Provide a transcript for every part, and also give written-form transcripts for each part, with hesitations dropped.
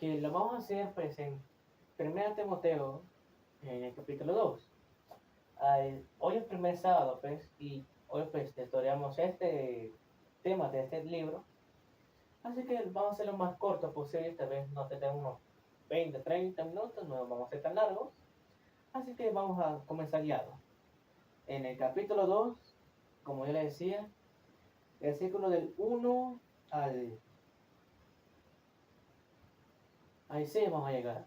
que lo vamos a hacer pues en 1 Timoteo, en el capítulo 2. Hoy es el primer sábado, pues, y hoy pues estudiamos este tema de este libro, así que vamos a hacer lo más corto posible. Esta vez no tenemos unos 20, 30 minutos, no vamos a ser tan largos, así que vamos a comenzar ya. En el capítulo 2, como yo le decía, el versículo del 1 al... Ahí sí vamos a llegar.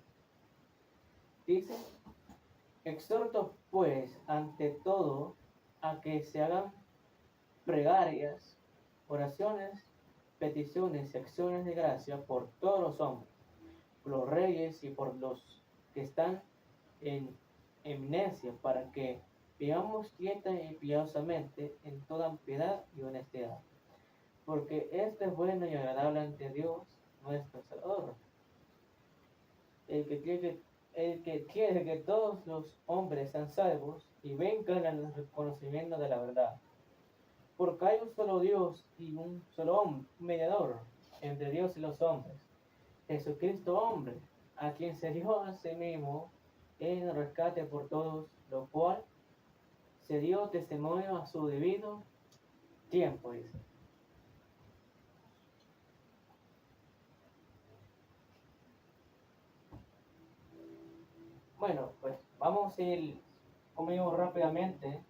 Dice: exhorto pues ante todo a que se hagan plegarias, oraciones, peticiones y acciones de gracia por todos los hombres, por los reyes y por los que están en eminencia, para que vivamos quieta y piadosamente en toda piedad y honestidad, porque esto es bueno y agradable ante Dios nuestro Salvador, el que quiere que todos los hombres sean salvos y vengan al reconocimiento de la verdad. Porque hay un solo Dios y un solo mediador entre Dios y los hombres, Jesucristo hombre, a quien se dio a sí mismo en rescate por todos, lo cual se dio testimonio a su debido tiempo, dice. Bueno, pues vamos a ir conmigo rápidamente.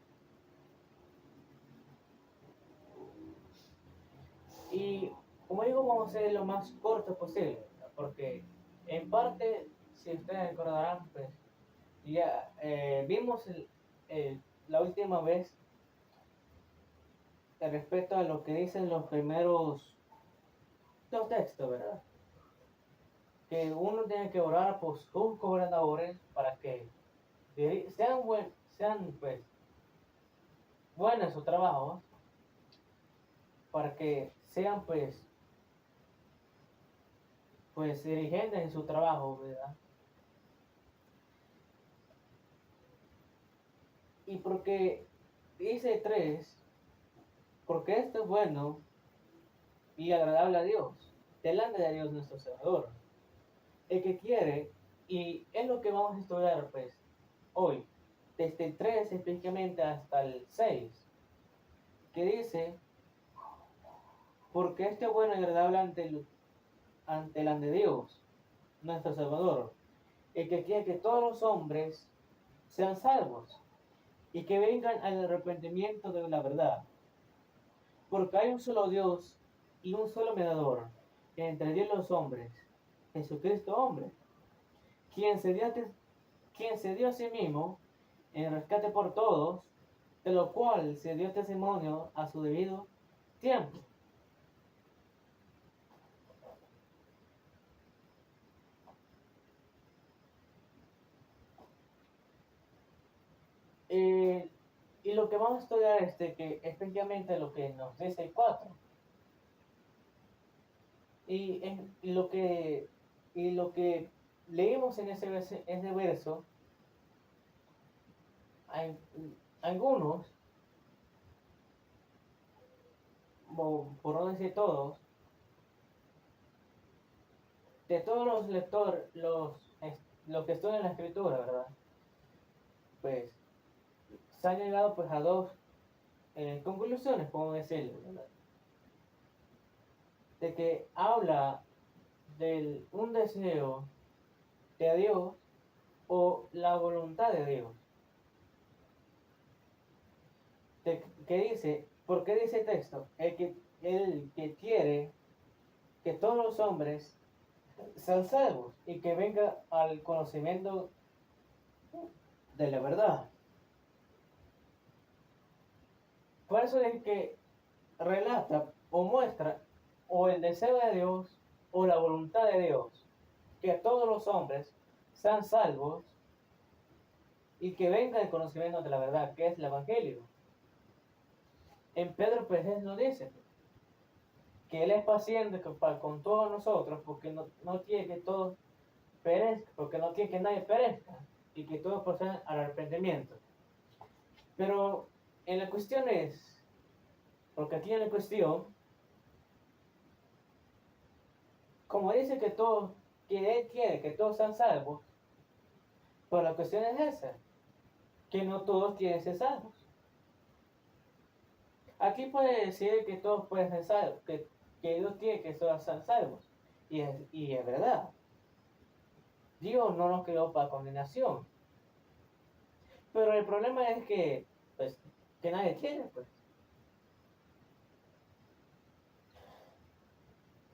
Y como digo, vamos a hacer lo más corto posible, porque en parte, si ustedes recordarán, pues ya vimos la última vez respecto a lo que dicen los primeros dos textos, ¿verdad? Que uno tiene que orar por sus gobernadores para que sean pues buenos en su trabajo, para que sean pues dirigentes en su trabajo, ¿verdad? Y porque dice 3, porque esto es bueno y agradable a Dios, delante de Dios nuestro Salvador. El que quiere, y es lo que vamos a estudiar pues hoy, desde el 3 específicamente hasta el 6, que dice: porque esto es bueno y agradable ante el de Dios, nuestro Salvador, el que quiere que todos los hombres sean salvos y que vengan al arrepentimiento de la verdad. Porque hay un solo Dios y un solo mediador entre Dios y los hombres, Jesucristo hombre, quien se dio a sí mismo en rescate por todos, de lo cual se dio testimonio a su debido tiempo. Y lo que vamos a estudiar es que especialmente lo que nos dice el 4. Y lo que leímos en ese verso, hay algunos, por no decir todos, de todos los lectores, los que estudian la escritura, ¿verdad? Pues se han llegado pues a dos conclusiones, podemos decirlo, ¿verdad? De que habla de un deseo de Dios o la voluntad de Dios. ¿Qué dice? ¿Por qué dice el texto? El que quiere que todos los hombres sean salvos y que venga al conocimiento de la verdad. Por eso es que relata o muestra o el deseo de Dios o la voluntad de Dios, que todos los hombres sean salvos y que venga el conocimiento de la verdad, que es el Evangelio. En Pedro pues él nos dice que Él es paciente con todos nosotros, porque no quiere que todos perezcan, porque no quiere que nadie perezca y que todos procedan al arrepentimiento. Pero en la cuestión es, porque aquí en la cuestión, como dice que todos que Él quiere que todos sean salvos, pero la cuestión es esa, que no todos quieren ser salvos. Aquí puede decir que todos pueden ser salvos, que Dios quiere que todos sean salvos, y es verdad. Dios no nos creó para condenación, pero el problema es que, pues, que nadie quiere, pues.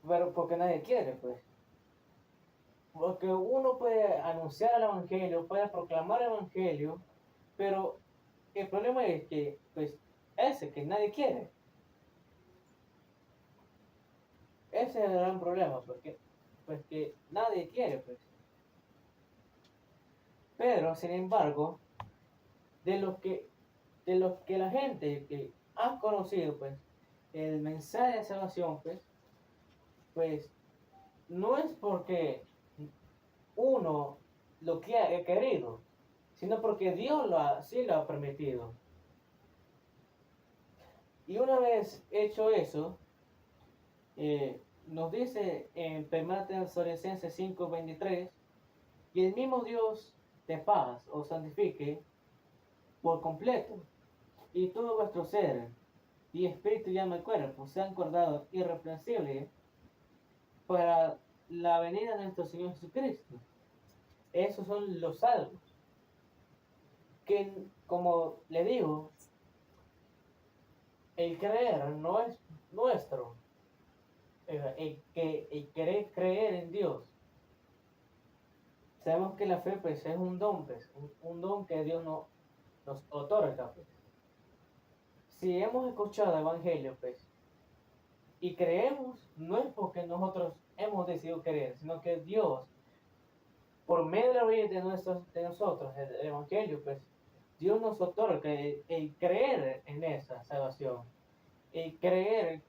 Pero porque nadie quiere, pues. Porque uno puede anunciar el evangelio, puede proclamar el evangelio, pero el problema es que, pues, ese que nadie quiere. Ese es el gran problema, porque, pues, que nadie quiere, pues. Pero, sin embargo, de los que la gente que ha conocido, pues, el mensaje de salvación, pues, no es porque uno lo que ha querido, sino porque Dios sí lo ha permitido. Y una vez hecho eso, nos dice en 1 Tesalonicenses 5:23, y el mismo Dios de paz os santifique por completo, y todo vuestro ser, y espíritu y alma y cuerpo, sean guardados irreprensibles para la venida de nuestro Señor Jesucristo. Esos son los salvos. Que, como le digo, el creer no es nuestro. El querer creer en Dios. Sabemos que la fe, pues, es un don, pues, un don que Dios nos otorga, pues. Si hemos escuchado el Evangelio, pues, y creemos, no es porque nosotros hemos decidido creer, sino que Dios, por medio de la vida de nosotros, el Evangelio, pues, Dios nos otorga el creer en esa salvación, el creer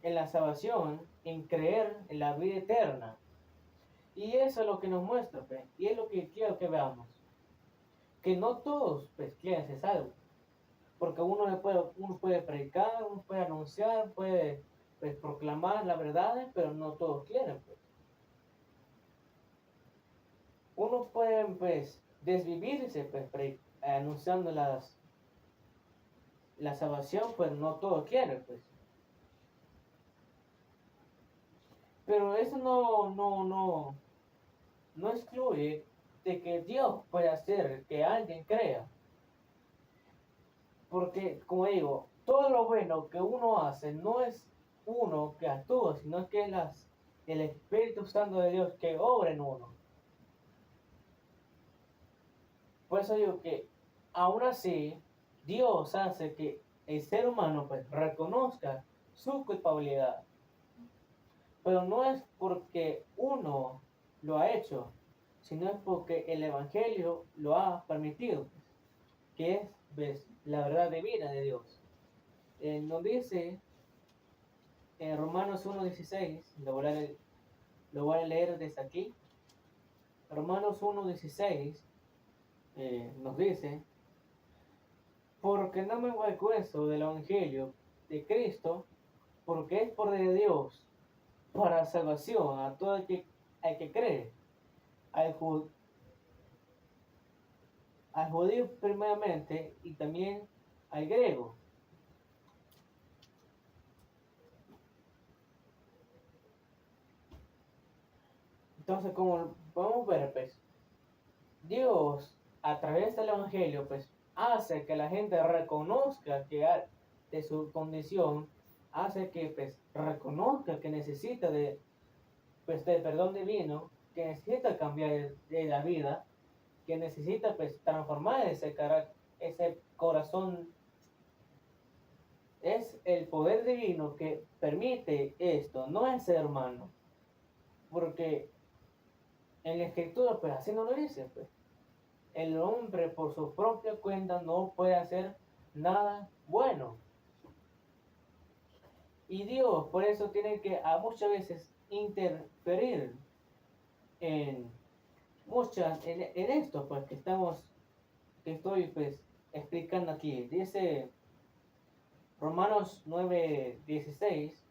en la salvación, en creer en la vida eterna. Y eso es lo que nos muestra, pues, y es lo que quiero que veamos. Que no todos, pues, quieren ser salvos. Porque uno puede predicar, uno puede anunciar, puede, pues, proclamar la verdad, pero no todos quieren, pues. Uno puede, pues, desvivirse, pues, anunciando la salvación, pues no todos quieren, pues. Pero eso no excluye de que Dios puede hacer que alguien crea. Porque, como digo, todo lo bueno que uno hace no es uno que actúa, sino que es el Espíritu Santo de Dios que obra en uno. Por eso digo que, aún así, Dios hace que el ser humano, pues, reconozca su culpabilidad. Pero no es porque uno lo ha hecho, sino es porque el Evangelio lo ha permitido, pues, que es, pues, la verdad divina de Dios. Nos dice en Romanos 1:16, lo voy a leer desde aquí. Romanos 1:16 nos dice: porque no me avergüenzo del Evangelio de Cristo, porque es poder de Dios para salvación a todo el que cree, al judío primeramente y también al griego. Entonces, como podemos ver, pues, Dios, a través del Evangelio, pues, hace que la gente reconozca de su condición, hace que, pues, reconozca que necesita pues, del perdón divino, que necesita cambiar de la vida, que necesita, pues, transformar ese corazón. Es el poder divino que permite esto, no es ser humano. Porque en la Escritura, pues, así no lo dice, pues. El hombre por su propia cuenta no puede hacer nada bueno. Y Dios por eso tiene que a muchas veces interferir en esto, pues, que estoy, pues, explicando aquí. Dice Romanos 9:16: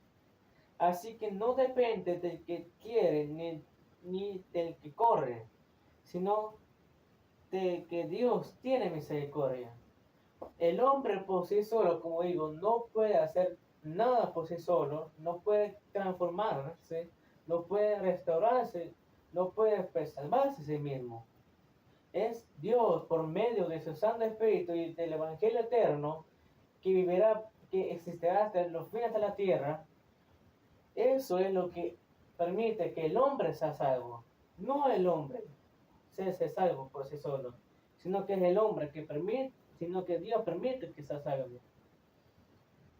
así que no depende del que quiere ni del que corre, sino de que Dios tiene misericordia. El hombre por sí solo, como digo, no puede hacer nada por sí solo, no puede transformarse, no puede restaurarse, no puede preservarse a sí mismo. Es Dios por medio de su Santo Espíritu y del Evangelio eterno que vivirá, que existirá hasta los fines de la tierra. Eso es lo que permite que el hombre sea salvo, no el hombre sea salvo por sí solo, sino que es el hombre que permite, sino que Dios permite que sea salvo.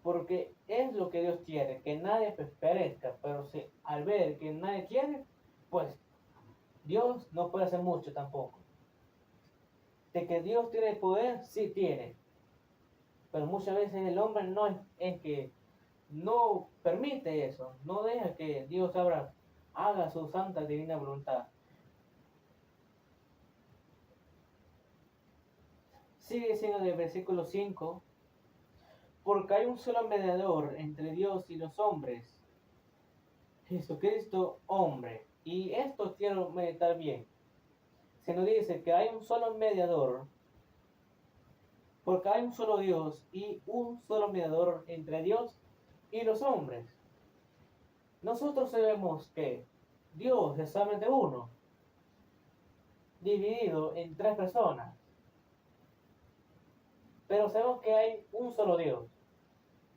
Porque es lo que Dios quiere, que nadie perezca, pero si al ver que nadie quiere, pues Dios no puede hacer mucho tampoco. De que Dios tiene poder, sí tiene, pero muchas veces el hombre no es que no permite eso, no deja que Dios haga su santa divina voluntad. Sigue diciendo en el versículo 5, porque hay un solo mediador entre Dios y los hombres, Jesucristo hombre. Y esto quiero meditar bien. Se nos dice que hay un solo mediador, porque hay un solo Dios y un solo mediador entre Dios y los hombres. Nosotros sabemos que Dios es solamente uno, dividido en tres personas. Pero sabemos que hay un solo Dios.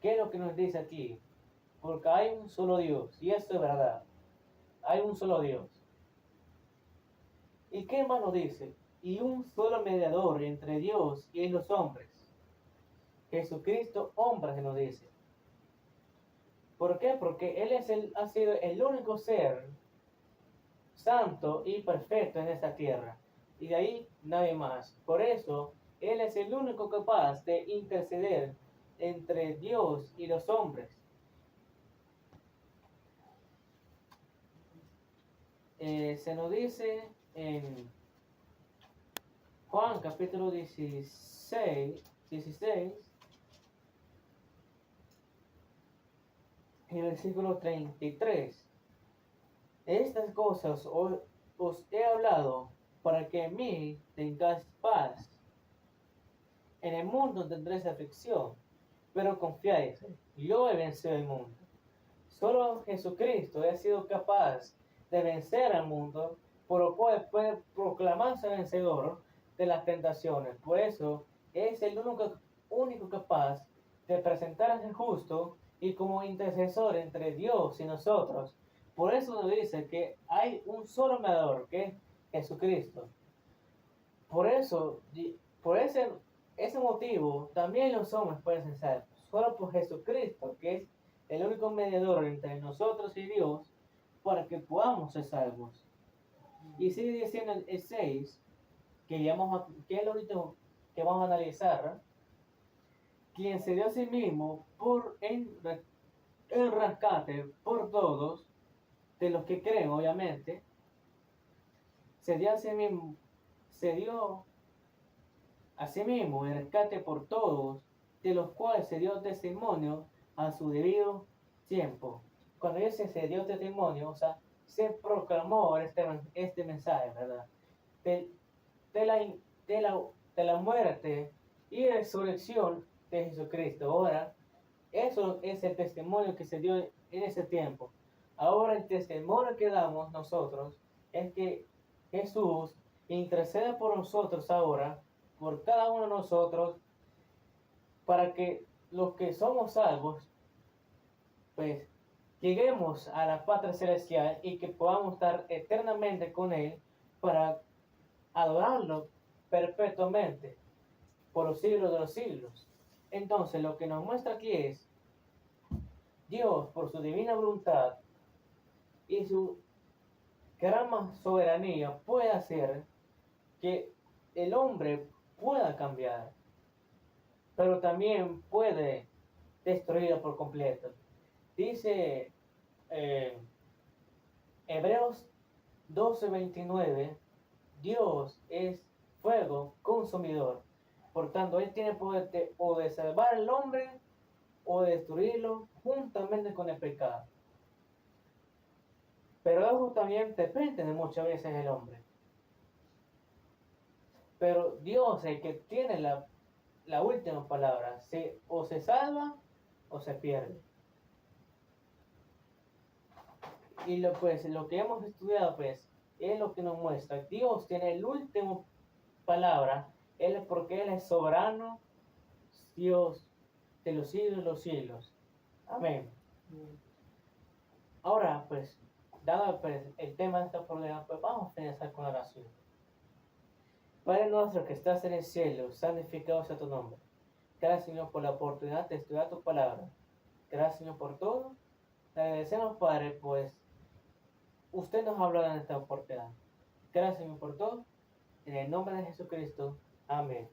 ¿Qué es lo que nos dice aquí? Porque hay un solo Dios, y esto es verdad. Hay un solo Dios. ¿Y qué más nos dice? Y un solo mediador entre Dios y los hombres. Jesucristo, hombre, se nos dice. ¿Por qué? Porque Él ha sido el único ser santo y perfecto en esta tierra. Y de ahí nadie más. Por eso, Él es el único capaz de interceder entre Dios y los hombres. Se nos dice en Juan capítulo 16, en el versículo 33. Estas cosas os he hablado para que en mí tengáis paz. En el mundo tendréis aflicción, pero confiáis, yo he vencido el mundo. Solo Jesucristo ha sido capaz de vencer al mundo, por lo cual puede proclamarse vencedor de las tentaciones. Por eso es el único capaz de presentarse justo y como intercesor entre Dios y nosotros. Por eso nos dice que hay un solo mediador, que es Jesucristo. Por eso, por ese motivo, también los hombres pueden ser salvos. Solo por Jesucristo, que es el único mediador entre nosotros y Dios, para que podamos ser salvos. Y sigue diciendo el 6, que es lo último que vamos a analizar, quien se dio a sí mismo en rescate por todos, de los que creen, obviamente, se dio a sí mismo, el rescate por todos, de los cuales se dio testimonio a su debido tiempo. Cuando dice se dio testimonio, o sea, se proclamó este mensaje, ¿verdad? De, de, la, de la muerte y resurrección de Jesucristo. Ahora, eso es el testimonio que se dio en ese tiempo. Ahora el testimonio que damos nosotros es que Jesús intercede por nosotros ahora, por cada uno de nosotros, para que los que somos salvos, pues lleguemos a la patria celestial y que podamos estar eternamente con Él para adorarlo perpetuamente por los siglos de los siglos. Entonces, lo que nos muestra aquí es Dios, por su divina voluntad y su gran soberanía, puede hacer que el hombre pueda cambiar, pero también puede destruirlo por completo. Dice Hebreos 12:29, Dios es fuego consumidor. Por tanto, Él tiene poder o de salvar al hombre o de destruirlo juntamente con el pecado. Pero eso también depende de muchas veces del hombre. Pero Dios es el que tiene la última palabra. O se salva o se pierde. Y lo que hemos estudiado pues es lo que nos muestra. Dios tiene la última palabra. Porque Él es soberano, Dios de los siglos. Amén. Ahora pues, dado pues, el tema de esta problema, pues vamos a finalizar con la oración. Padre nuestro que estás en el cielo, santificado sea tu nombre. Gracias, Señor, por la oportunidad de estudiar tu palabra. Gracias, Señor, por todo. Le agradecemos, Padre, pues usted nos ha hablado en esta oportunidad. Gracias, Señor, por todo. En el nombre de Jesucristo. Amén.